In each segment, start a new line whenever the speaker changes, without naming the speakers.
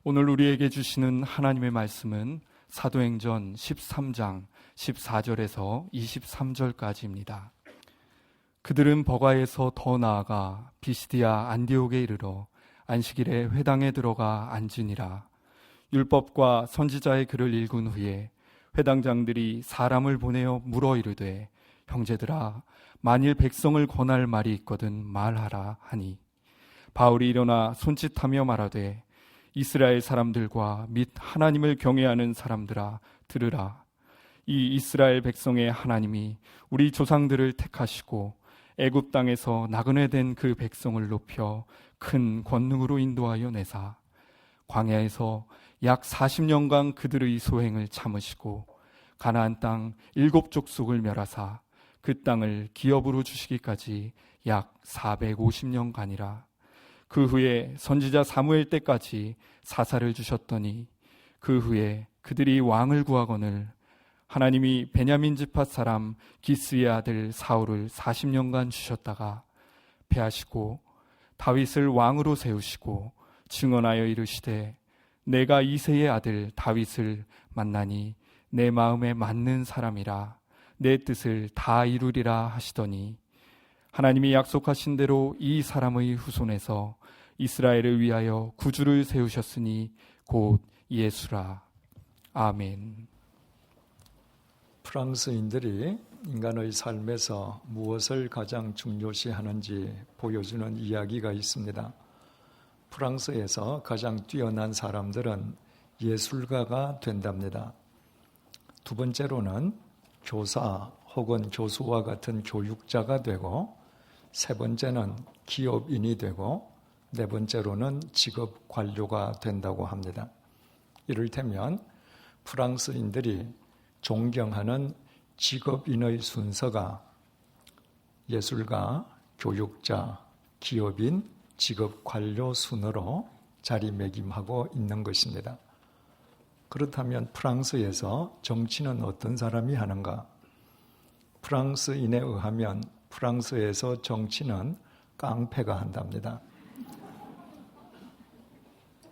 오늘 우리에게 주시는 하나님의 말씀은 사도행전 13장 14절에서 23절까지입니다. 그들은 버가에서 더 나아가 비시디아 안디옥에 이르러 안식일에 회당에 들어가 앉으니라. 율법과 선지자의 글을 읽은 후에 회당장들이 사람을 보내어 물어 이르되, 형제들아, 만일 백성을 권할 말이 있거든 말하라 하니, 바울이 일어나 손짓하며 말하되, 이스라엘 사람들과 및 하나님을 경외하는 사람들아 들으라. 이 이스라엘 백성의 하나님이 우리 조상들을 택하시고 애굽 땅에서 나그네 된 그 백성을 높여 큰 권능으로 인도하여 내사 광야에서 약 40년간 그들의 소행을 참으시고 가나안 땅 7족속을 멸하사 그 땅을 기업으로 주시기까지 약 450년간이라. 그 후에 선지자 사무엘 때까지 사사를 주셨더니 그 후에 그들이 왕을 구하거늘 하나님이 베냐민 지파 사람 기스의 아들 사울을 40년간 주셨다가 패하시고 다윗을 왕으로 세우시고 증언하여 이르시되, 내가 이새의 아들 다윗을 만나니 내 마음에 맞는 사람이라 내 뜻을 다 이루리라 하시더니, 하나님이 약속하신 대로 이 사람의 후손에서 이스라엘을 위하여 구주를 세우셨으니 곧 예수라. 아멘.
프랑스인들이 인간의 삶에서 무엇을 가장 중요시하는지 보여주는 이야기가 있습니다. 프랑스에서 가장 뛰어난 사람들은 예술가가 된답니다. 두 번째로는 교사 혹은 교수와 같은 교육자가 되고, 세 번째는 기업인이 되고, 네 번째로는 직업 관료가 된다고 합니다. 이를테면 프랑스인들이 존경하는 직업인의 순서가 예술가, 교육자, 기업인, 직업 관료 순으로 자리매김하고 있는 것입니다. 그렇다면 프랑스에서 정치는 어떤 사람이 하는가? 프랑스인에 의하면 프랑스에서 정치는 깡패가 한답니다.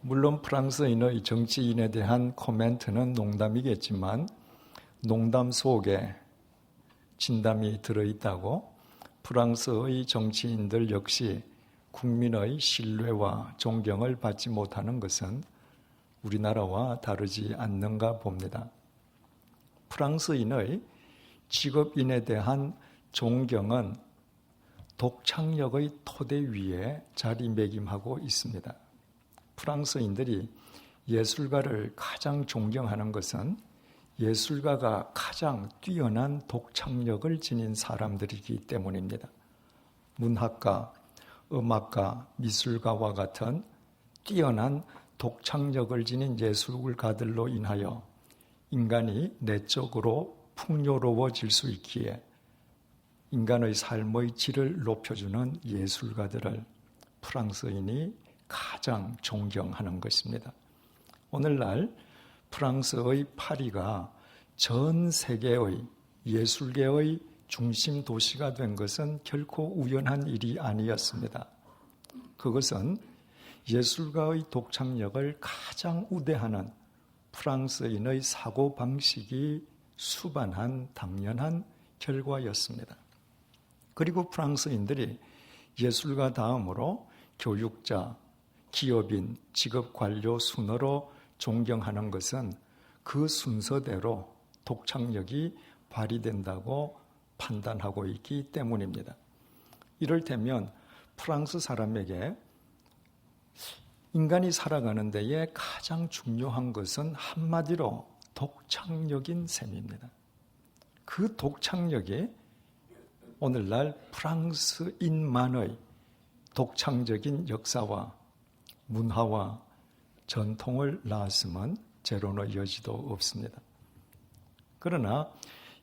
물론 프랑스인의 정치인에 대한 코멘트는 농담이겠지만 농담 속에 진담이 들어있다고, 프랑스의 정치인들 역시 국민의 신뢰와 존경을 받지 못하는 것은 우리나라와 다르지 않는가 봅니다. 프랑스인의 직업인에 대한 존경은 독창력의 토대 위에 자리매김하고 있습니다. 프랑스인들이 예술가를 가장 존경하는 것은 예술가가 가장 뛰어난 독창력을 지닌 사람들이기 때문입니다. 문학가, 음악가, 미술가와 같은 뛰어난 독창력을 지닌 예술가들로 인하여 인간이 내적으로 풍요로워질 수 있기에 인간의 삶의 질을 높여주는 예술가들을 프랑스인이 가장 존경하는 것입니다. 오늘날 프랑스의 파리가 전 세계의 예술계의 중심 도시가 된 것은 결코 우연한 일이 아니었습니다. 그것은 예술가의 독창력을 가장 우대하는 프랑스인의 사고방식이 수반한 당연한 결과였습니다. 그리고 프랑스인들이 예술가 다음으로 교육자, 기업인, 직업관료 순으로 존경하는 것은 그 순서대로 독창력이 발휘된다고 판단하고 있기 때문입니다. 이를테면 프랑스 사람에게 인간이 살아가는 데에 가장 중요한 것은 한마디로 독창력인 셈입니다. 그 독창력이 오늘날 프랑스인만의 독창적인 역사와 문화와 전통을 낳았으면 제로의 여지도 없습니다. 그러나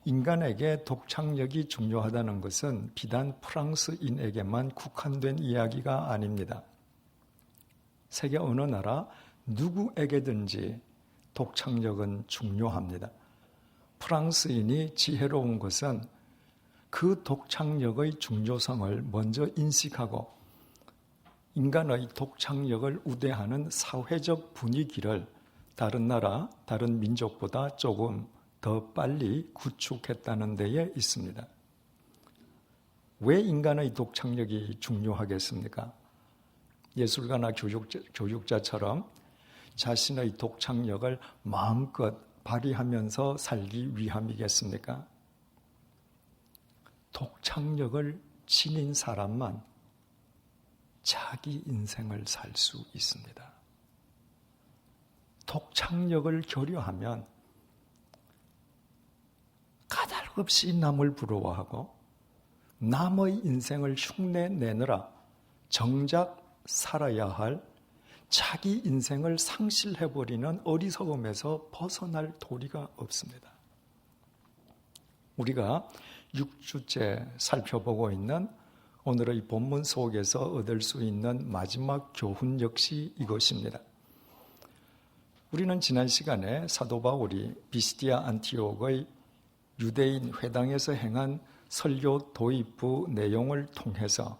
인간에게 독창력이 중요하다는 것은 비단 프랑스인에게만 국한된 이야기가 아닙니다. 세계 어느 나라 누구에게든지 독창력은 중요합니다. 프랑스인이 지혜로운 것은 그 독창력의 중요성을 먼저 인식하고 인간의 독창력을 우대하는 사회적 분위기를 다른 나라, 다른 민족보다 조금 더 빨리 구축했다는 데에 있습니다. 왜 인간의 독창력이 중요하겠습니까? 예술가나 교육자처럼 자신의 독창력을 마음껏 발휘하면서 살기 위함이겠습니까? 독창력을 지닌 사람만 자기 인생을 살 수 있습니다. 독창력을 교류하면 까닭없이 남을 부러워하고 남의 인생을 흉내내느라 정작 살아야 할 자기 인생을 상실해버리는 어리석음에서 벗어날 도리가 없습니다. 우리가 6주째 살펴보고 있는 오늘의 본문 속에서 얻을 수 있는 마지막 교훈 역시 이것입니다. 우리는 지난 시간에 사도 바울이 비시디아 안티옥의 유대인 회당에서 행한 설교 도입부 내용을 통해서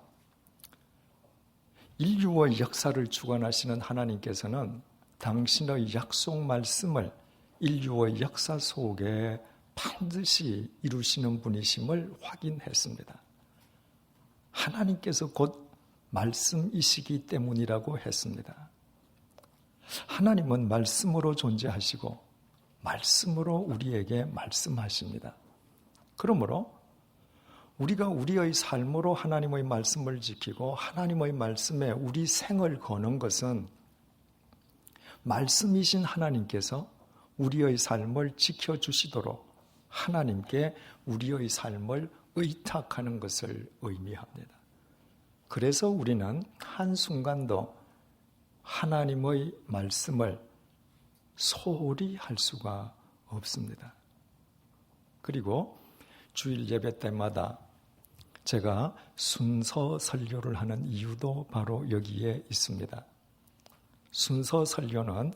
인류의 역사를 주관하시는 하나님께서는 당신의 약속 말씀을 인류의 역사 속에 반드시 이루시는 분이심을 확인했습니다. 하나님께서 곧 말씀이시기 때문이라고 했습니다. 하나님은 말씀으로 존재하시고 말씀으로 우리에게 말씀하십니다. 그러므로 우리가 우리의 삶으로 하나님의 말씀을 지키고 하나님의 말씀에 우리 생을 거는 것은 말씀이신 하나님께서 우리의 삶을 지켜주시도록 하나님께 우리의 삶을 의탁하는 것을 의미합니다. 그래서 우리는 한순간도 하나님의 말씀을 소홀히 할 수가 없습니다. 그리고 주일 예배 때마다 제가 순서 설교를 하는 이유도 바로 여기에 있습니다. 순서 설교는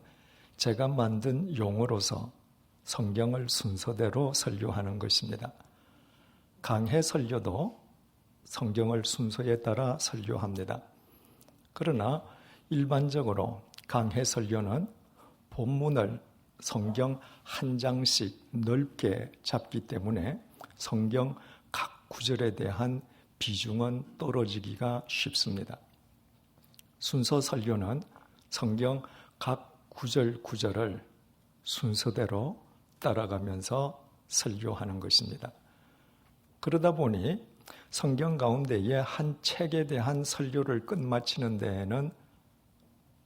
제가 만든 용어로서 성경을 순서대로 설교하는 것입니다. 강해 설교도 성경을 순서에 따라 설교합니다. 그러나 일반적으로 강해 설교는 본문을 성경 한 장씩 넓게 잡기 때문에 성경 각 구절에 대한 비중은 떨어지기가 쉽습니다. 순서 설교는 성경 각 구절을 순서대로 따라가면서 설교하는 것입니다. 그러다 보니 성경 가운데의 한 책에 대한 설교를 끝마치는 데에는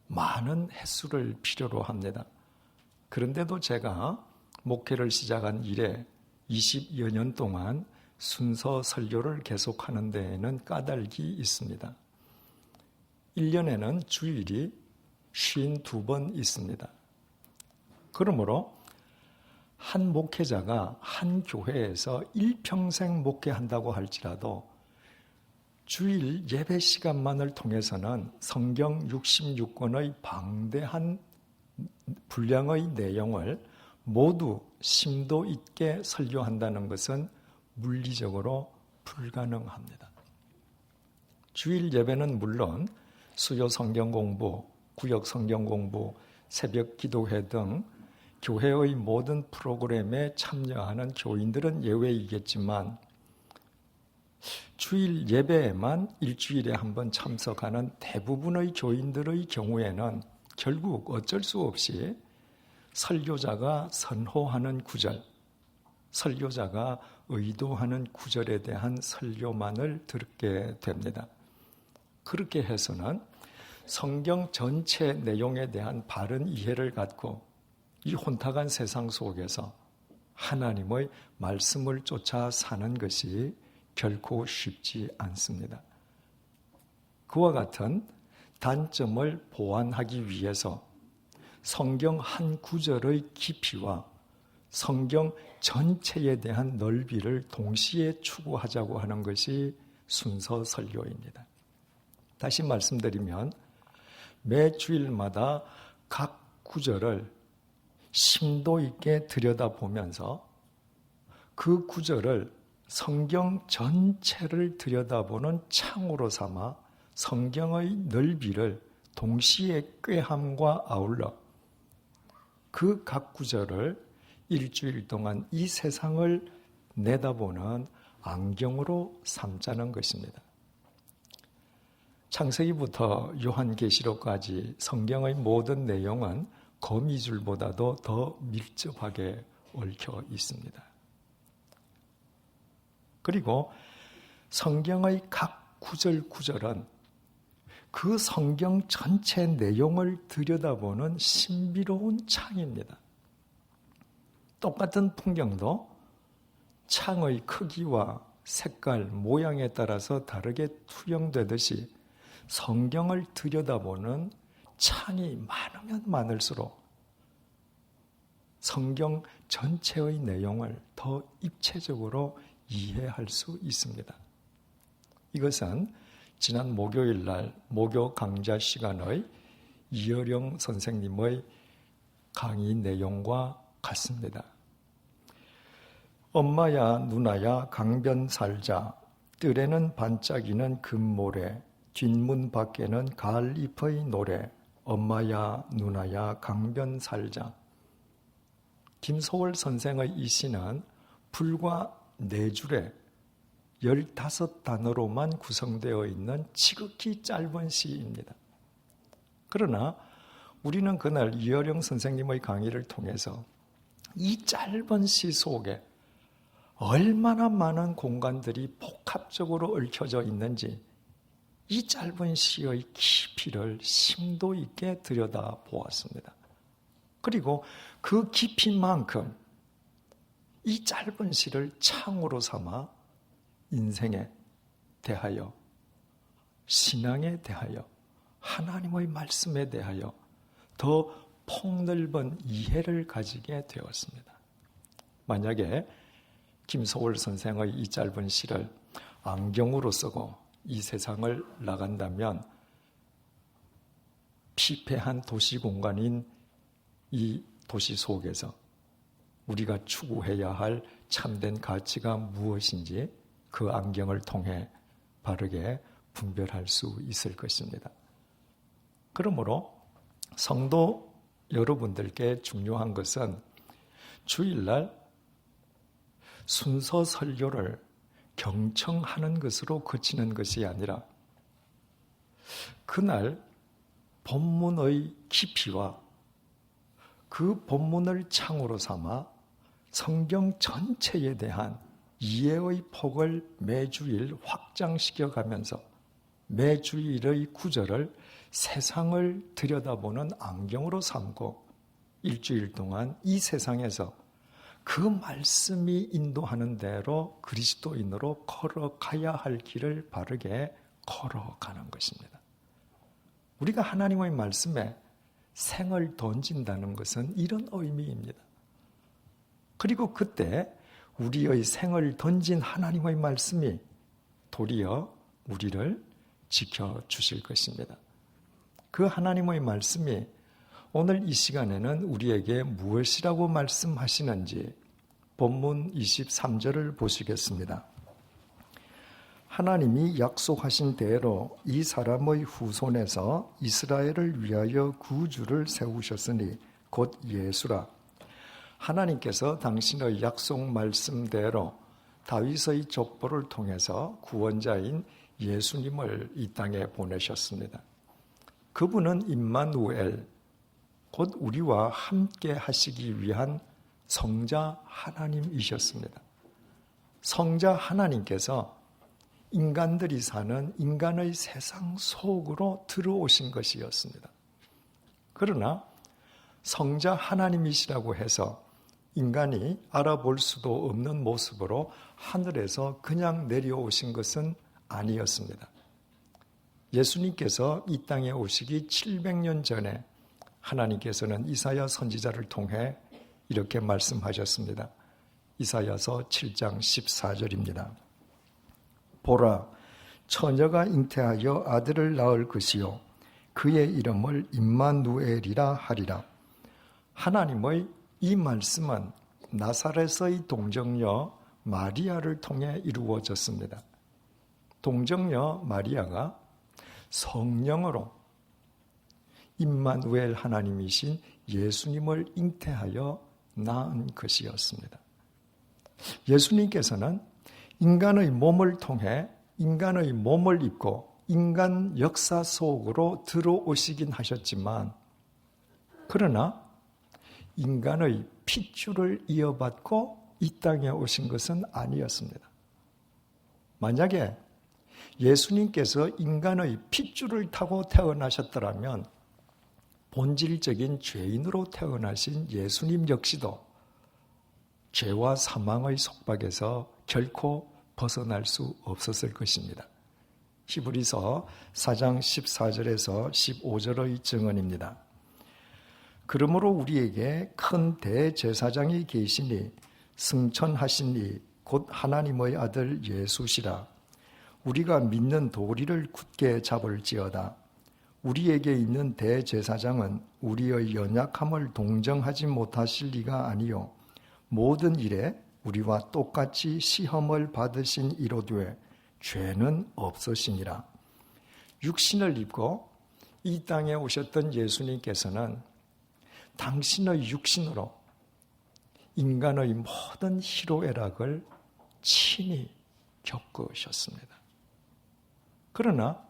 많은 횟수를 필요로 합니다. 그런데도 제가 목회를 시작한 이래 20여 년 동안 순서 설교를 계속하는 데에는 까닭이 있습니다. 1년에는 주일이 52번 있습니다. 그러므로 한 목회자가 한 교회에서 일평생 목회한다고 할지라도 주일 예배 시간만을 통해서는 성경 66권의 방대한 분량의 내용을 모두 심도 있게 설교한다는 것은 물리적으로 불가능합니다. 주일 예배는 물론 수요 성경 공부, 구역 성경 공부, 새벽 기도회 등 교회의 모든 프로그램에 참여하는 교인들은 예외이겠지만 주일 예배에만 일주일에 한 번 참석하는 대부분의 교인들의 경우에는 결국 어쩔 수 없이 설교자가 선호하는 구절, 설교자가 의도하는 구절에 대한 설교만을 듣게 됩니다. 그렇게 해서는 성경 전체 내용에 대한 바른 이해를 갖고 이 혼탁한 세상 속에서 하나님의 말씀을 쫓아 사는 것이 결코 쉽지 않습니다. 그와 같은 단점을 보완하기 위해서 성경 한 구절의 깊이와 성경 전체에 대한 넓이를 동시에 추구하자고 하는 것이 순서 설교입니다. 다시 말씀드리면 매 주일마다 각 구절을 심도 있게 들여다보면서 그 구절을 성경 전체를 들여다보는 창으로 삼아 성경의 넓이를 동시에 꾀함과 아울러 그 각 구절을 일주일 동안 이 세상을 내다보는 안경으로 삼자는 것입니다. 창세기부터 요한계시록까지 성경의 모든 내용은 거미줄보다도 더 밀접하게 얽혀 있습니다. 그리고 성경의 각 구절은 그 성경 전체 내용을 들여다보는 신비로운 창입니다. 똑같은 풍경도 창의 크기와 색깔, 모양에 따라서 다르게 투영되듯이 성경을 들여다보는 창이 많으면 많을수록 성경 전체의 내용을 더 입체적으로 이해할 수 있습니다. 이것은 지난 목요일 날 목요 강좌 시간의 이어령 선생님의 강의 내용과 같습니다. 엄마야 누나야 강변 살자 뜰에는 반짝이는 금모래 뒷문 밖에는 가을잎의 노래 엄마야 누나야 강변 살자. 김소월 선생의 이 시는 불과 4줄에 15단어로만 구성되어 있는 지극히 짧은 시입니다. 그러나 우리는 그날 이어령 선생님의 강의를 통해서 이 짧은 시 속에 얼마나 많은 공간들이 복합적으로 얽혀져 있는지 이 짧은 시의 깊이를 심도 있게 들여다보았습니다. 그리고 그 깊이만큼 이 짧은 시를 창으로 삼아 인생에 대하여, 신앙에 대하여, 하나님의 말씀에 대하여 더 폭넓은 이해를 가지게 되었습니다. 만약에 김소월 선생의 이 짧은 시를 안경으로 쓰고 이 세상을 나간다면 피폐한 도시 공간인 이 도시 속에서 우리가 추구해야 할 참된 가치가 무엇인지 그 안경을 통해 바르게 분별할 수 있을 것입니다. 그러므로 성도 여러분들께 중요한 것은 주일날 순서 설교를 경청하는 것으로 그치는 것이 아니라 그날 본문의 깊이와 그 본문을 창으로 삼아 성경 전체에 대한 이해의 폭을 매주일 확장시켜 가면서 매주일의 구절을 세상을 들여다보는 안경으로 삼고 일주일 동안 이 세상에서 그 말씀이 인도하는 대로 그리스도인으로 걸어가야 할 길을 바르게 걸어가는 것입니다. 우리가 하나님의 말씀에 생을 던진다는 것은 이런 의미입니다. 그리고 그때 우리의 생을 던진 하나님의 말씀이 도리어 우리를 지켜주실 것입니다. 그 하나님의 말씀이 오늘 이 시간에는 우리에게 무엇이라고 말씀하시는지 본문 23절을 보시겠습니다. 하나님이 약속하신 대로 이 사람의 후손에서 이스라엘을 위하여 구주를 세우셨으니 곧 예수라. 하나님께서 당신의 약속 말씀대로 다윗의 족보를 통해서 구원자인 예수님을 이 땅에 보내셨습니다. 그분은 임마누엘, 곧 우리와 함께 하시기 위한 성자 하나님이셨습니다. 성자 하나님께서 인간들이 사는 인간의 세상 속으로 들어오신 것이었습니다. 그러나 성자 하나님이시라고 해서 인간이 알아볼 수도 없는 모습으로 하늘에서 그냥 내려오신 것은 아니었습니다. 예수님께서 이 땅에 오시기 700년 전에 하나님께서는 이사야 선지자를 통해 이렇게 말씀하셨습니다. 이사야서 7장 14절입니다. 보라, 처녀가 잉태하여 아들을 낳을 것이요 그의 이름을 임마누엘이라 하리라. 하나님의 이 말씀은 나사렛의 동정녀 마리아를 통해 이루어졌습니다. 동정녀 마리아가 성령으로 임마누엘 하나님이신 예수님을 잉태하여 낳은 것이었습니다. 예수님께서는 인간의 몸을 통해 인간의 몸을 입고 인간 역사 속으로 들어오시긴 하셨지만, 그러나 인간의 핏줄을 이어받고 이 땅에 오신 것은 아니었습니다. 만약에 예수님께서 인간의 핏줄을 타고 태어나셨더라면 본질적인 죄인으로 태어나신 예수님 역시도 죄와 사망의 속박에서 결코 벗어날 수 없었을 것입니다. 히브리서 4장 14절에서 15절의 증언입니다. 그러므로 우리에게 큰 대제사장이 계시니 승천하신 이 곧 하나님의 아들 예수시라. 우리가 믿는 도리를 굳게 잡을지어다. 우리에게 있는 대제사장은 우리의 연약함을 동정하지 못하실 리가 아니요 모든 일에 우리와 똑같이 시험을 받으신 이로되 죄는 없으시니라. 육신을 입고 이 땅에 오셨던 예수님께서는 당신의 육신으로 인간의 모든 희로애락을 친히 겪으셨습니다. 그러나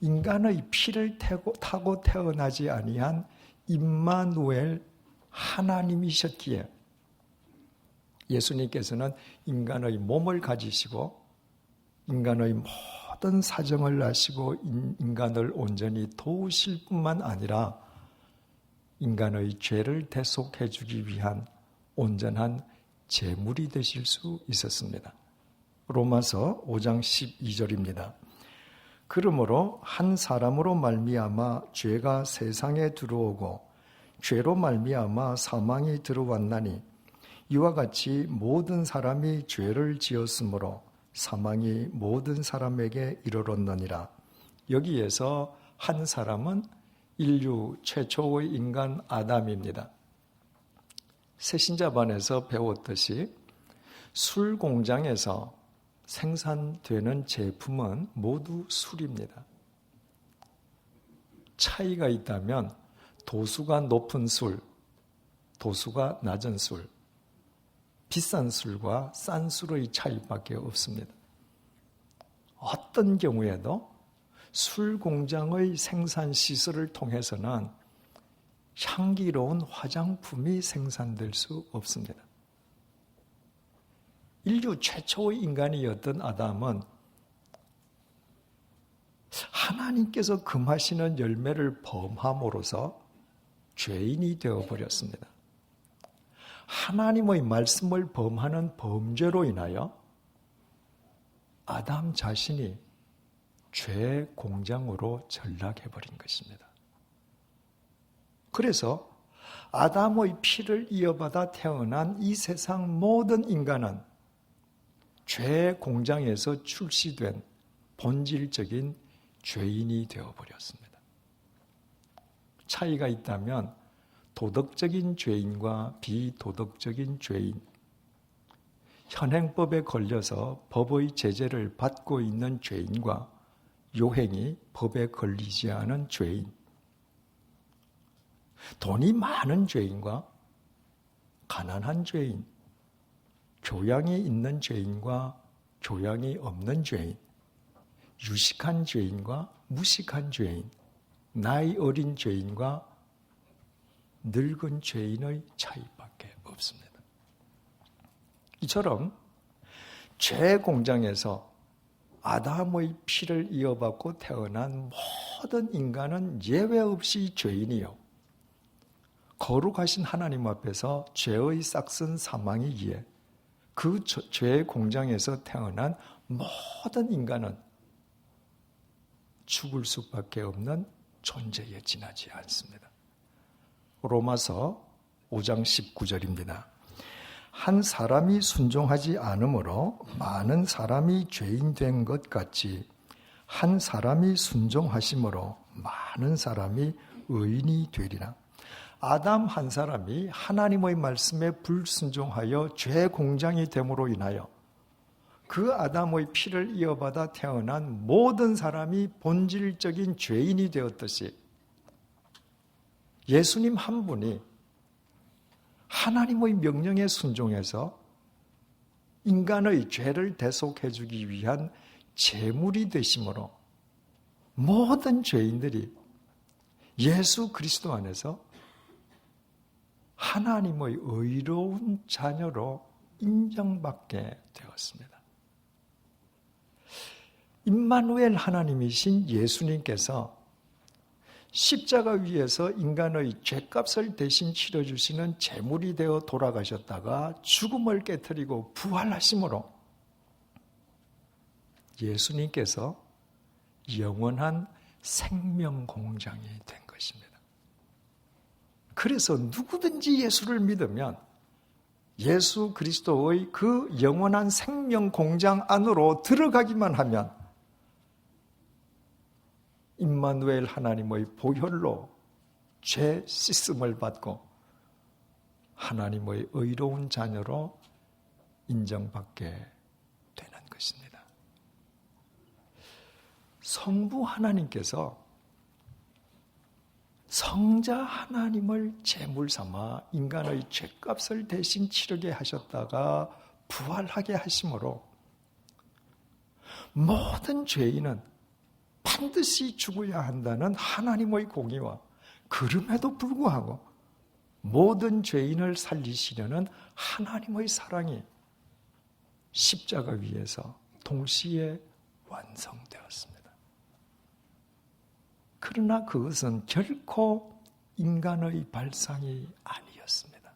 인간의 피를 타고 태어나지 아니한 임마누엘 하나님이셨기에 예수님께서는 인간의 몸을 가지시고 인간의 모든 사정을 아시고 인간을 온전히 도우실 뿐만 아니라 인간의 죄를 대속해 주기 위한 온전한 제물이 되실 수 있었습니다. 로마서 5장 12절입니다. 그러므로 한 사람으로 말미암아 죄가 세상에 들어오고 죄로 말미암아 사망이 들어왔나니 이와 같이 모든 사람이 죄를 지었으므로 사망이 모든 사람에게 이르렀느니라. 여기에서 한 사람은 인류 최초의 인간 아담입니다. 새신자반에서 배웠듯이 술 공장에서 생산되는 제품은 모두 술입니다. 차이가 있다면 도수가 높은 술, 도수가 낮은 술, 비싼 술과 싼 술의 차이밖에 없습니다. 어떤 경우에도 술 공장의 생산 시설을 통해서는 향기로운 화장품이 생산될 수 없습니다. 인류 최초의 인간이었던 아담은 하나님께서 금하시는 열매를 범함으로써 죄인이 되어버렸습니다. 하나님의 말씀을 범하는 범죄로 인하여 아담 자신이 죄 공장으로 전락해버린 것입니다. 그래서 아담의 피를 이어받아 태어난 이 세상 모든 인간은 죄 공장에서 출시된 본질적인 죄인이 되어버렸습니다. 차이가 있다면 도덕적인 죄인과 비도덕적인 죄인, 현행법에 걸려서 법의 제재를 받고 있는 죄인과 요행이 법에 걸리지 않은 죄인, 돈이 많은 죄인과 가난한 죄인, 교양이 있는 죄인과 교양이 없는 죄인, 유식한 죄인과 무식한 죄인, 나이 어린 죄인과 늙은 죄인의 차이밖에 없습니다. 이처럼 죄 공장에서 아담의 피를 이어받고 태어난 모든 인간은 예외 없이 죄인이요, 거룩하신 하나님 앞에서 죄의 싹슨 사망이기에 그 죄의 공장에서 태어난 모든 인간은 죽을 수밖에 없는 존재에 지나지 않습니다. 로마서 5장 19절입니다. 한 사람이 순종하지 않으므로 많은 사람이 죄인 된 것 같이 한 사람이 순종하심으로 많은 사람이 의인이 되리라. 아담 한 사람이 하나님의 말씀에 불순종하여 죄 공장이 됨으로 인하여 그 아담의 피를 이어받아 태어난 모든 사람이 본질적인 죄인이 되었듯이 예수님 한 분이 하나님의 명령에 순종해서 인간의 죄를 대속해 주기 위한 제물이 되심으로 모든 죄인들이 예수 그리스도 안에서 하나님의 의로운 자녀로 인정받게 되었습니다. 임마누엘 하나님이신 예수님께서 십자가 위에서 인간의 죄값을 대신 치러주시는 제물이 되어 돌아가셨다가 죽음을 깨뜨리고 부활하심으로 예수님께서 영원한 생명 공장이 된 것입니다. 그래서 누구든지 예수를 믿으면 예수 그리스도의 그 영원한 생명 공장 안으로 들어가기만 하면 임마누엘 하나님의 보혈로 죄 씻음을 받고 하나님의 의로운 자녀로 인정받게 되는 것입니다. 성부 하나님께서 성자 하나님을 제물 삼아 인간의 죄값을 대신 치르게 하셨다가 부활하게 하심으로 모든 죄인은 반드시 죽어야 한다는 하나님의 공의와 그럼에도 불구하고 모든 죄인을 살리시려는 하나님의 사랑이 십자가 위에서 동시에 완성되었습니다. 그러나 그것은 결코 인간의 발상이 아니었습니다.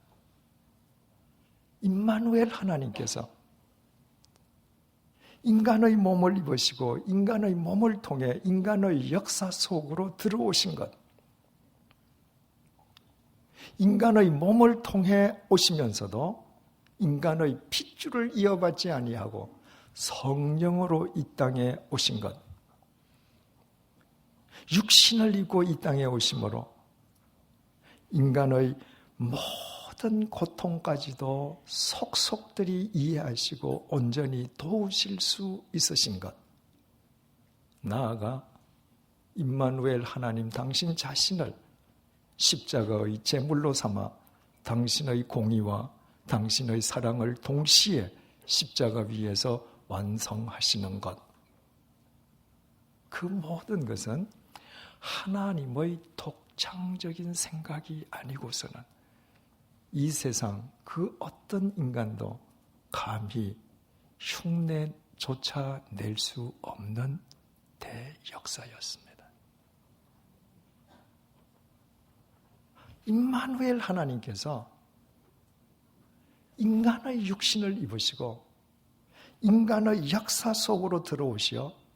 임마누엘 하나님께서 인간의 몸을 입으시고 인간의 몸을 통해 인간의 역사 속으로 들어오신 것, 인간의 몸을 통해 오시면서도 인간의 핏줄을 이어받지 아니하고 성령으로 이 땅에 오신 것, 육신을 입고 이 땅에 오심으로 인간의 모든 고통까지도 속속들이 이해하시고 온전히 도우실 수 있으신 것, 나아가 임마누엘 하나님 당신 자신을 십자가의 제물로 삼아 당신의 공의와 당신의 사랑을 동시에 십자가 위에서 완성하시는 것, 그 모든 것은 하나님의 독창적인 생각이 아니고서는 이 세상 그 어떤 인간도 감히 흉내조차 낼 수 없는 대역사였습니다. 임마누엘 하나님께서 인간의 육신을 입으시고 인간의 역사 속으로 들어오시어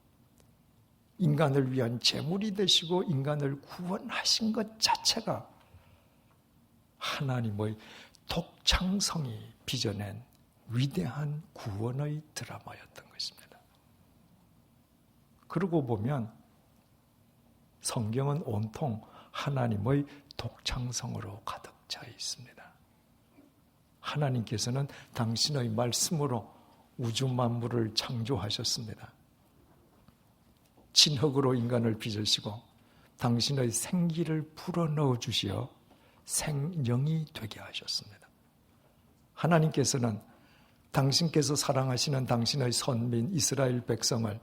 인간을 위한 제물이 되시고 인간을 구원하신 것 자체가 하나님의 독창성이 빚어낸 위대한 구원의 드라마였던 것입니다. 그러고 보면 성경은 온통 하나님의 독창성으로 가득 차 있습니다. 하나님께서는 당신의 말씀으로 우주 만물을 창조하셨습니다. 진흙으로 인간을 빚으시고 당신의 생기를 불어넣어 주시어 생명이 되게 하셨습니다. 하나님께서는 당신께서 사랑하시는 당신의 선민 이스라엘 백성을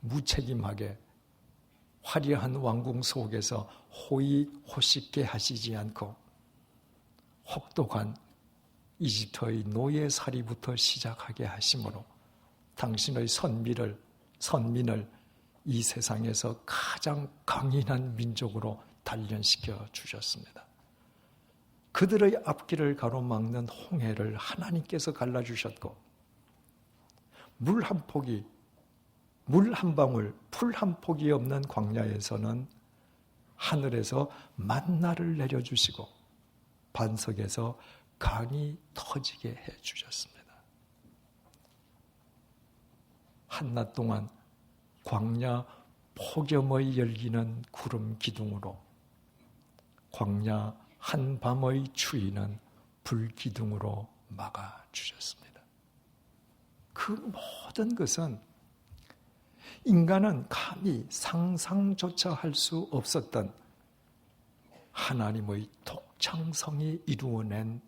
무책임하게 화려한 왕궁 속에서 호의호식게 하시지 않고 혹독한 이집트의 노예살이부터 시작하게 하심으로 당신의 선민을 이 세상에서 가장 강인한 민족으로 단련시켜 주셨습니다. 그들의 앞길을 가로막는 홍해를 하나님께서 갈라주셨고 물 한 방울, 풀 한 폭이 없는 광야에서는 하늘에서 만나를 내려주시고 반석에서 강이 터지게 해주셨습니다. 한낮 동안 광야 폭염의 열기는 구름 기둥으로, 광야 한밤의 추위는 불 기둥으로 막아주셨습니다. 그 모든 것은 인간은 감히 상상조차 할 수 없었던 하나님의 독창성이 이루어낸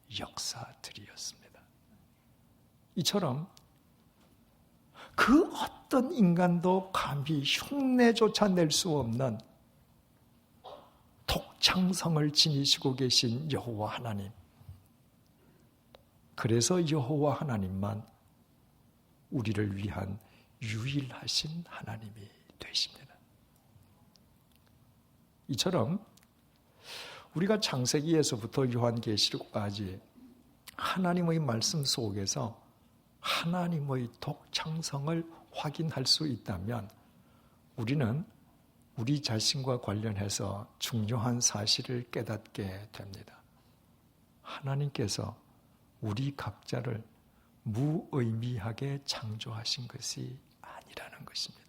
대역사들이었습니다. 이처럼 그 어떤 인간도 감히 흉내조차 낼 수 없는 독창성을 지니시고 계신 여호와 하나님. 그래서 여호와 하나님만 우리를 위한 유일하신 하나님이 되십니다. 이처럼 우리가 창세기에서부터 요한계시록까지 하나님의 말씀 속에서 하나님의 독창성을 확인할 수 있다면 우리는 우리 자신과 관련해서 중요한 사실을 깨닫게 됩니다. 하나님께서 우리 각자를 무의미하게 창조하신 것이 아니라는 것입니다.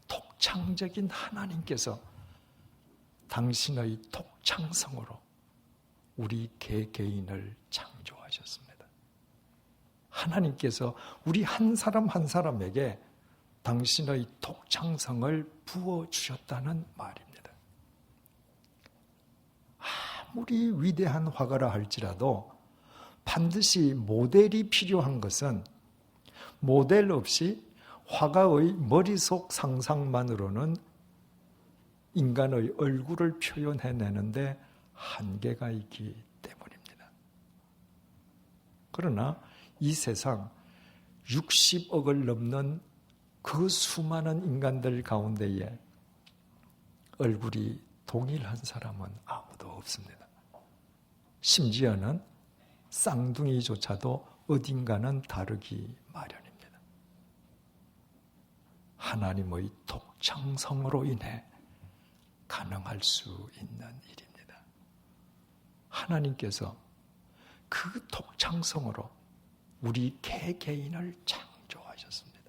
독창적인 하나님께서 당신의 독창성으로 우리 개개인을 창조하셨습니다. 하나님께서 우리 한 사람 한 사람에게 당신의 독창성을 부어주셨다는 말입니다. 아무리 위대한 화가라 할지라도 반드시 모델이 필요한 것은 모델 없이 화가의 머릿속 상상만으로는 인간의 얼굴을 표현해내는데 한계가 있기 때문입니다. 그러나 이 세상 60억을 넘는 그 수많은 인간들 가운데에 얼굴이 동일한 사람은 아무도 없습니다. 심지어는 쌍둥이조차도 어딘가는 다르기 마련입니다. 하나님의 독창성으로 인해 가능할 수 있는 일입니다. 하나님께서 그 독창성으로 우리 개개인을 창조하셨습니다.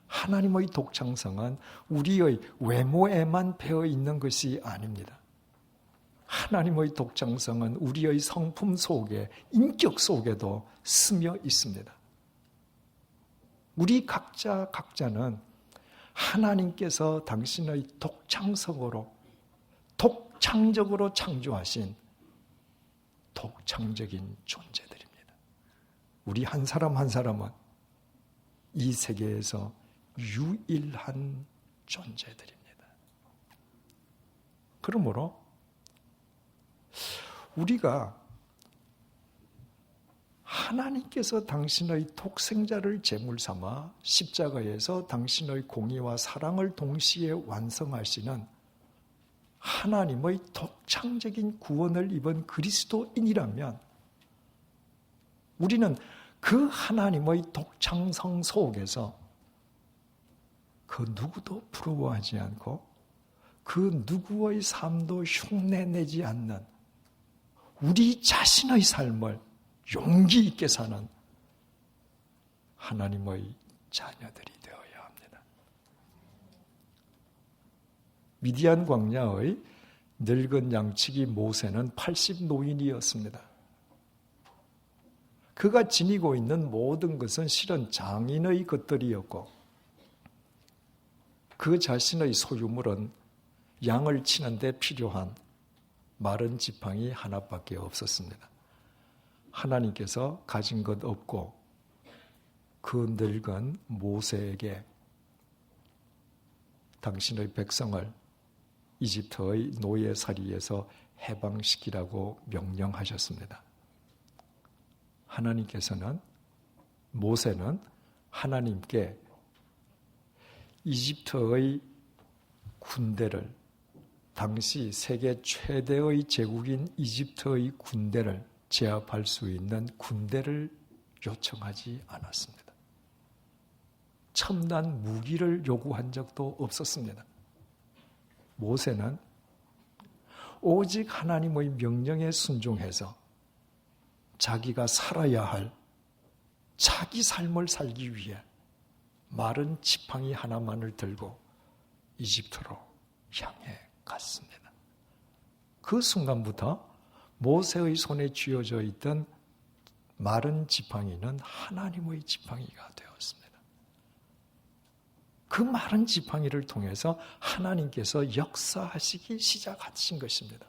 하나님의 독창성은 우리의 외모에만 배어 있는 것이 아닙니다. 하나님의 독창성은 우리의 성품 속에, 인격 속에도 스며 있습니다. 우리 각자는 하나님께서 당신의 독창성으로, 독창적으로 창조하신 독창적인 존재들입니다. 우리 한 사람 한 사람은 이 세계에서 유일한 존재들입니다. 그러므로 우리가 하나님께서 당신의 독생자를 제물 삼아 십자가에서 당신의 공의와 사랑을 동시에 완성하시는 하나님의 독창적인 구원을 입은 그리스도인이라면 우리는 그 하나님의 독창성 속에서 그 누구도 부러워하지 않고 그 누구의 삶도 흉내내지 않는 우리 자신의 삶을 용기 있게 사는 하나님의 자녀들이 되어야 합니다. 미디안 광야의 늙은 양치기 모세는 80노인이었습니다. 그가 지니고 있는 모든 것은 실은 장인의 것들이었고 그 자신의 소유물은 양을 치는 데 필요한 마른 지팡이 하나밖에 없었습니다. 하나님께서 가진 것 없고 그 늙은 모세에게 당신의 백성을 이집트의 노예살이에서 해방시키라고 명령하셨습니다. 모세는 하나님께 이집트의 군대를, 당시 세계 최대의 제국인 이집트의 군대를 제압할 수 있는 군대를 요청하지 않았습니다. 첨단 무기를 요구한 적도 없었습니다. 모세는 오직 하나님의 명령에 순종해서 자기가 살아야 할 자기 삶을 살기 위해 마른 지팡이 하나만을 들고 이집트로 향해 갔습니다. 그 순간부터 모세의 손에 쥐어져 있던 마른 지팡이는 하나님의 지팡이가 되었습니다. 그 마른 지팡이를 통해서 하나님께서 역사하시기 시작하신 것입니다.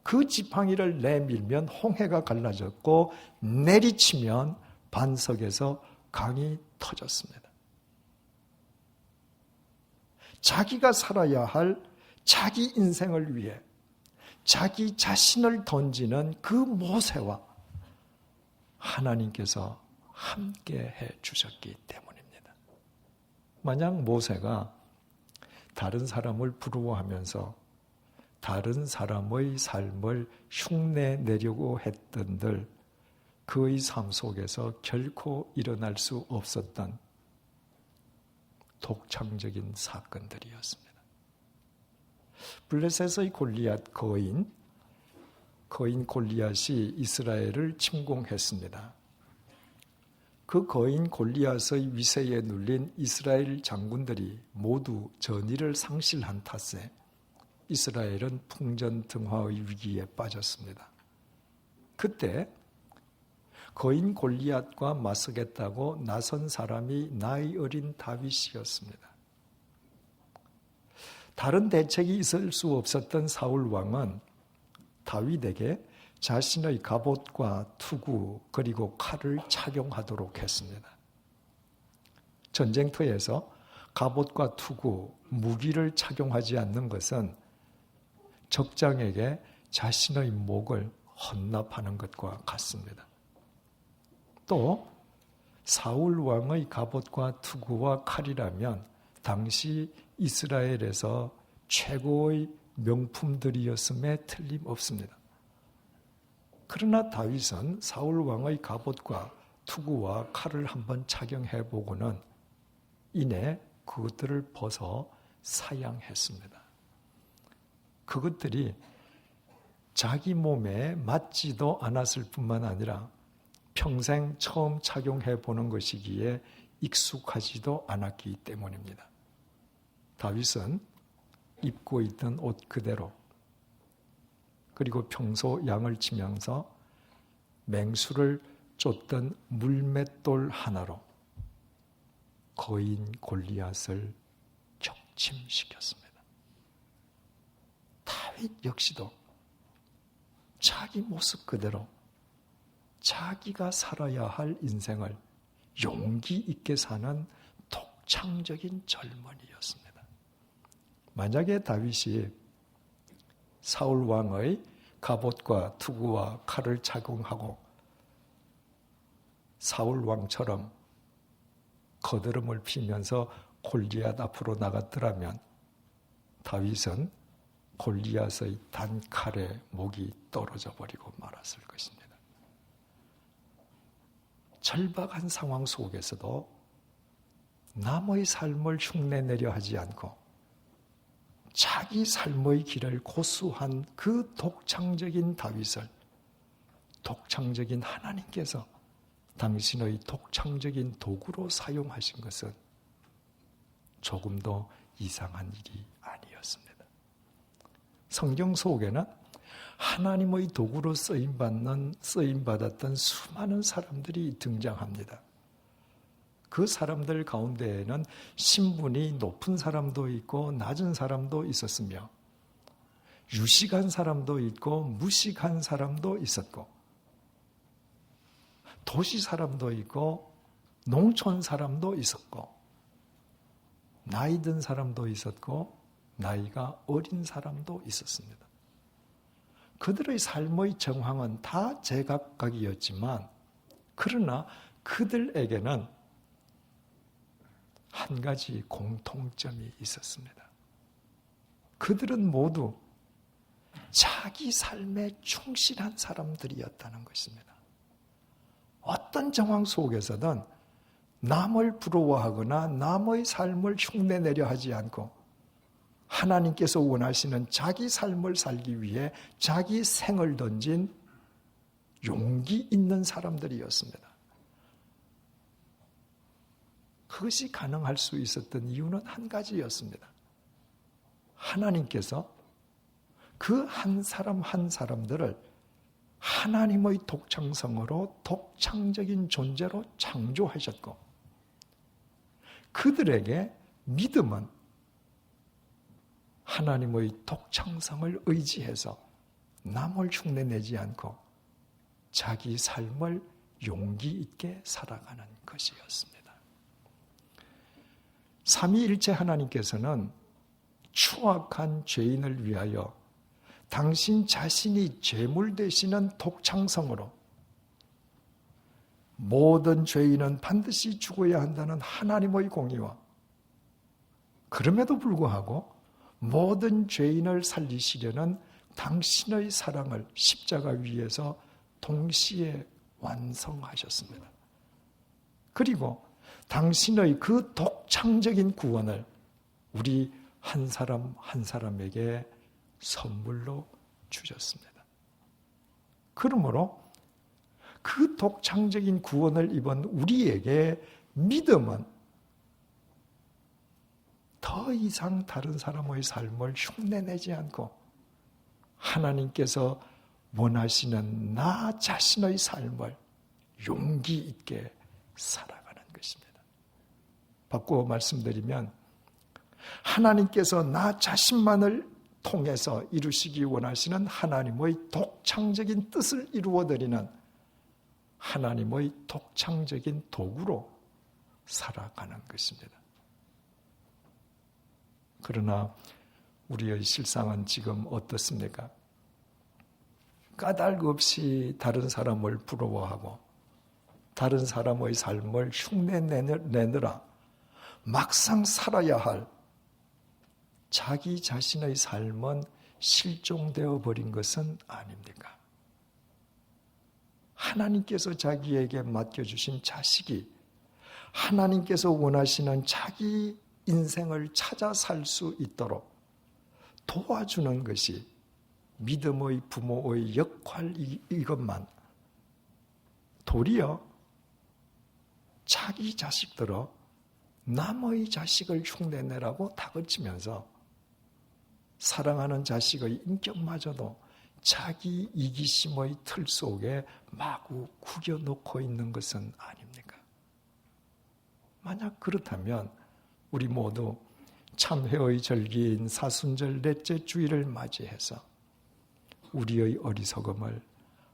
그 지팡이를 내밀면 홍해가 갈라졌고 내리치면 반석에서 강이 터졌습니다. 자기가 살아야 할 자기 인생을 위해 자기 자신을 던지는 그 모세와 하나님께서 함께 해 주셨기 때문입니다. 만약 모세가 다른 사람을 부러워하면서 다른 사람의 삶을 흉내내려고 했던들 그의 삶 속에서 결코 일어날 수 없었던 독창적인 사건들이었습니다. 블레셋의 골리앗 거인 골리앗이 이스라엘을 침공했습니다. 그 거인 골리앗의 위세에 눌린 이스라엘 장군들이 모두 전의를 상실한 탓에 이스라엘은 풍전등화의 위기에 빠졌습니다. 그때 거인 골리앗과 맞서겠다고 나선 사람이 나이 어린 다윗이었습니다. 다른 대책이 있을 수 없었던 사울 왕은 다윗에게 자신의 갑옷과 투구 그리고 칼을 착용하도록 했습니다. 전쟁터에서 갑옷과 투구, 무기를 착용하지 않는 것은 적장에게 자신의 목을 헌납하는 것과 같습니다. 또 사울 왕의 갑옷과 투구와 칼이라면 당시 이스라엘에서 최고의 명품들이었음에 틀림없습니다. 그러나 다윗은 사울 왕의 갑옷과 투구와 칼을 한번 착용해 보고는 이내 그것들을 벗어 사양했습니다. 그것들이 자기 몸에 맞지도 않았을 뿐만 아니라 평생 처음 착용해 보는 것이기에 익숙하지도 않았기 때문입니다. 다윗은 입고 있던 옷 그대로 그리고 평소 양을 치면서 맹수를 쫓던 물맷돌 하나로 거인 골리앗을 격침시켰습니다. 다윗 역시도 자기 모습 그대로 자기가 살아야 할 인생을 용기 있게 사는 독창적인 젊은이였습니다. 만약에 다윗이 사울 왕의 갑옷과 투구와 칼을 착용하고 사울 왕처럼 거드름을 피면서 골리앗 앞으로 나갔더라면 다윗은 골리앗의 단칼에 목이 떨어져 버리고 말았을 것입니다. 절박한 상황 속에서도 남의 삶을 흉내내려 하지 않고 자기 삶의 길을 고수한 그 독창적인 다윗을 독창적인 하나님께서 당신의 독창적인 도구로 사용하신 것은 조금도 이상한 일이 아니었습니다. 성경 속에는 하나님의 도구로 쓰임받았던 수많은 사람들이 등장합니다. 그 사람들 가운데에는 신분이 높은 사람도 있고 낮은 사람도 있었으며 유식한 사람도 있고 무식한 사람도 있었고 도시 사람도 있고 농촌 사람도 있었고 나이 든 사람도 있었고 나이가 어린 사람도 있었습니다. 그들의 삶의 정황은 다 제각각이었지만 그러나 그들에게는 한 가지 공통점이 있었습니다. 그들은 모두 자기 삶에 충실한 사람들이었다는 것입니다. 어떤 정황 속에서든 남을 부러워하거나 남의 삶을 흉내내려 하지 않고 하나님께서 원하시는 자기 삶을 살기 위해 자기 생을 던진 용기 있는 사람들이었습니다. 그것이 가능할 수 있었던 이유는 한 가지였습니다. 하나님께서 그 한 사람 한 사람들을 하나님의 독창성으로 독창적인 존재로 창조하셨고, 그들에게 믿음은 하나님의 독창성을 의지해서 남을 흉내내지 않고 자기 삶을 용기 있게 살아가는 것이었습니다. 삼위일체 하나님께서는 추악한 죄인을 위하여 당신 자신이 제물 되시는 독창성으로 모든 죄인은 반드시 죽어야 한다는 하나님의 공의와, 그럼에도 불구하고 모든 죄인을 살리시려는 당신의 사랑을 십자가 위에서 동시에 완성하셨습니다. 그리고 당신의 그 독창적인 구원을 우리 한 사람 한 사람에게 선물로 주셨습니다. 그러므로 그 독창적인 구원을 입은 우리에게 믿음은 더 이상 다른 사람의 삶을 흉내내지 않고 하나님께서 원하시는 나 자신의 삶을 용기 있게 살아가는 것입니다. 바꾸어 말씀드리면, 하나님께서 나 자신만을 통해서 이루시기 원하시는 하나님의 독창적인 뜻을 이루어드리는 하나님의 독창적인 도구로 살아가는 것입니다. 그러나 우리의 실상은 지금 어떻습니까? 까닭 없이 다른 사람을 부러워하고 다른 사람의 삶을 흉내내느라 막상 살아야 할 자기 자신의 삶은 실종되어 버린 것은 아닙니까? 하나님께서 자기에게 맡겨주신 자식이 하나님께서 원하시는 자기 인생을 찾아 살 수 있도록 도와주는 것이 믿음의 부모의 역할이것만, 도리어 자기 자식들어 남의 자식을 흉내내라고 다그치면서 사랑하는 자식의 인격마저도 자기 이기심의 틀 속에 마구 구겨놓고 있는 것은 아닙니까? 만약 그렇다면 우리 모두 참회의 절기인 사순절 넷째 주일을 맞이해서 우리의 어리석음을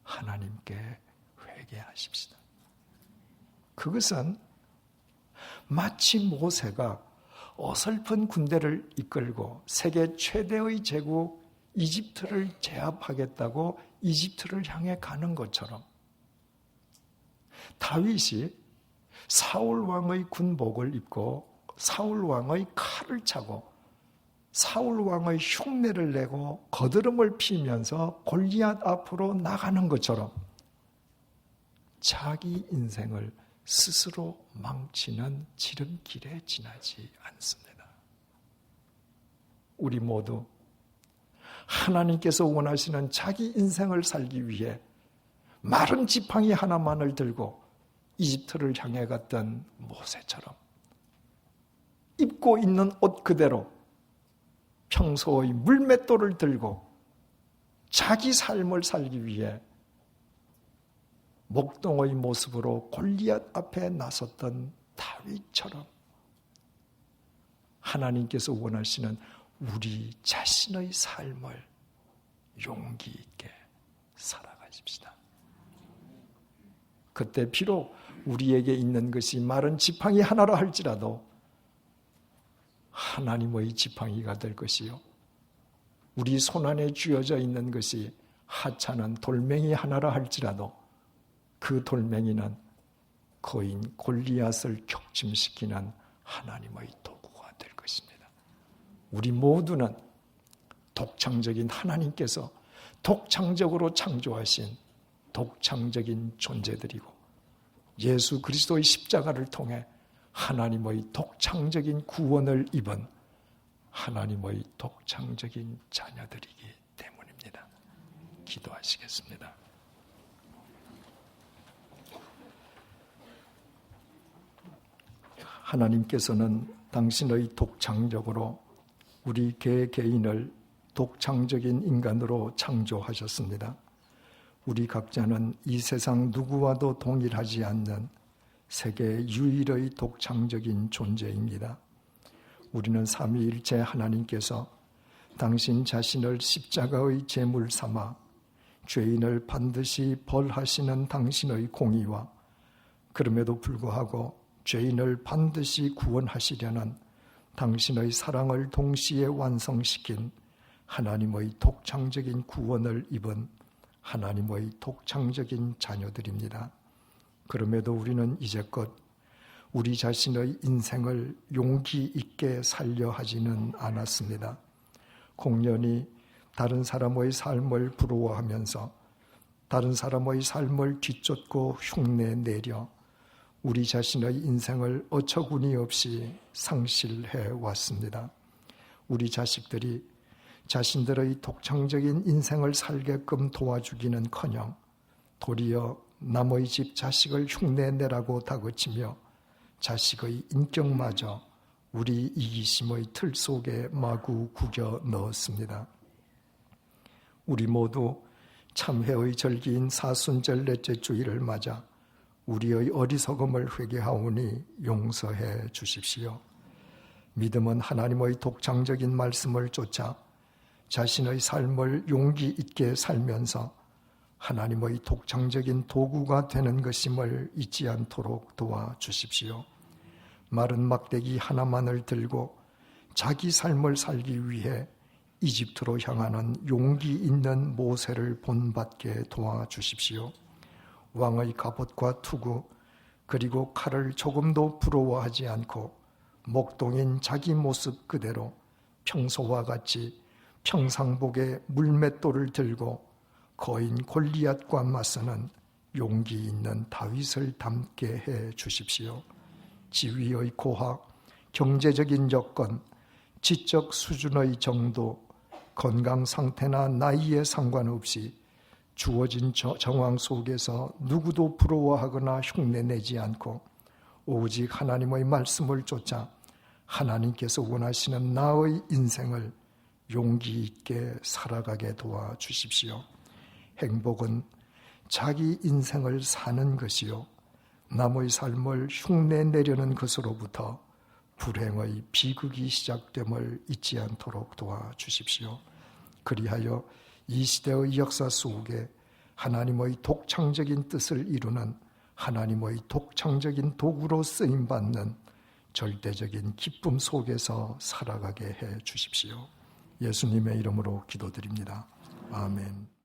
하나님께 회개하십시다. 그것은 마치 모세가 어설픈 군대를 이끌고 세계 최대의 제국 이집트를 제압하겠다고 이집트를 향해 가는 것처럼, 다윗이 사울 왕의 군복을 입고 사울 왕의 칼을 차고 사울 왕의 흉내를 내고 거드름을 피면서 골리앗 앞으로 나가는 것처럼 자기 인생을 스스로 망치는 지름길에 지나지 않습니다. 우리 모두 하나님께서 원하시는 자기 인생을 살기 위해 마른 지팡이 하나만을 들고 이집트를 향해 갔던 모세처럼 입고 있는 옷 그대로 평소의 물맷돌을 들고 자기 삶을 살기 위해 목동의 모습으로 골리앗 앞에 나섰던 다윗처럼 하나님께서 원하시는 우리 자신의 삶을 용기 있게 살아가십시다. 그때 비록 우리에게 있는 것이 마른 지팡이 하나라 할지라도 하나님의 지팡이가 될 것이요, 우리 손안에 쥐어져 있는 것이 하찮은 돌멩이 하나라 할지라도 그 돌멩이는 거인 골리앗을 격침시키는 하나님의 도구가 될 것입니다. 우리 모두는 독창적인 하나님께서 독창적으로 창조하신 독창적인 존재들이고 예수 그리스도의 십자가를 통해 하나님의 독창적인 구원을 입은 하나님의 독창적인 자녀들이기 때문입니다. 기도하시겠습니다. 하나님께서는 당신의 독창적으로 우리 개개인을 독창적인 인간으로 창조하셨습니다. 우리 각자는 이 세상 누구와도 동일하지 않는 세계 유일의 독창적인 존재입니다. 우리는 삼위일체 하나님께서 당신 자신을 십자가의 제물 삼아 죄인을 반드시 벌하시는 당신의 공의와 그럼에도 불구하고 죄인을 반드시 구원하시려는 당신의 사랑을 동시에 완성시킨 하나님의 독창적인 구원을 입은 하나님의 독창적인 자녀들입니다. 그럼에도 우리는 이제껏 우리 자신의 인생을 용기 있게 살려 하지는 않았습니다. 공연히 다른 사람의 삶을 부러워하면서 다른 사람의 삶을 뒤쫓고 흉내내려 우리 자신의 인생을 어처구니 없이 상실해 왔습니다. 우리 자식들이 자신들의 독창적인 인생을 살게끔 도와주기는커녕 도리어 남의 집 자식을 흉내내라고 다그치며 자식의 인격마저 우리 이기심의 틀 속에 마구 구겨 넣었습니다. 우리 모두 참회의 절기인 사순절 넷째 주일을 맞아 우리의 어리석음을 회개하오니 용서해 주십시오. 믿음은 하나님의 독창적인 말씀을 쫓아 자신의 삶을 용기 있게 살면서 하나님의 독창적인 도구가 되는 것임을 잊지 않도록 도와주십시오. 마른 막대기 하나만을 들고 자기 삶을 살기 위해 이집트로 향하는 용기 있는 모세를 본받게 도와주십시오. 왕의 갑옷과 투구 그리고 칼을 조금도 부러워하지 않고 목동인 자기 모습 그대로 평소와 같이 평상복에 물맷돌을 들고 거인 골리앗과 맞서는 용기 있는 다윗을 닮게 해 주십시오. 지위의 고하, 경제적인 여건, 지적 수준의 정도, 건강 상태나 나이에 상관없이 주어진 정황 속에서 누구도 부러워하거나 흉내내지 않고 오직 하나님의 말씀을 쫓아 하나님께서 원하시는 나의 인생을 용기 있게 살아가게 도와주십시오. 행복은 자기 인생을 사는 것이요 남의 삶을 흉내내려는 것으로부터 불행의 비극이 시작됨을 잊지 않도록 도와주십시오. 그리하여 이 시대의 역사 속에 하나님의 독창적인 뜻을 이루는 하나님의 독창적인 도구로 쓰임받는 절대적인 기쁨 속에서 살아가게 해 주십시오. 예수님의 이름으로 기도드립니다. 아멘.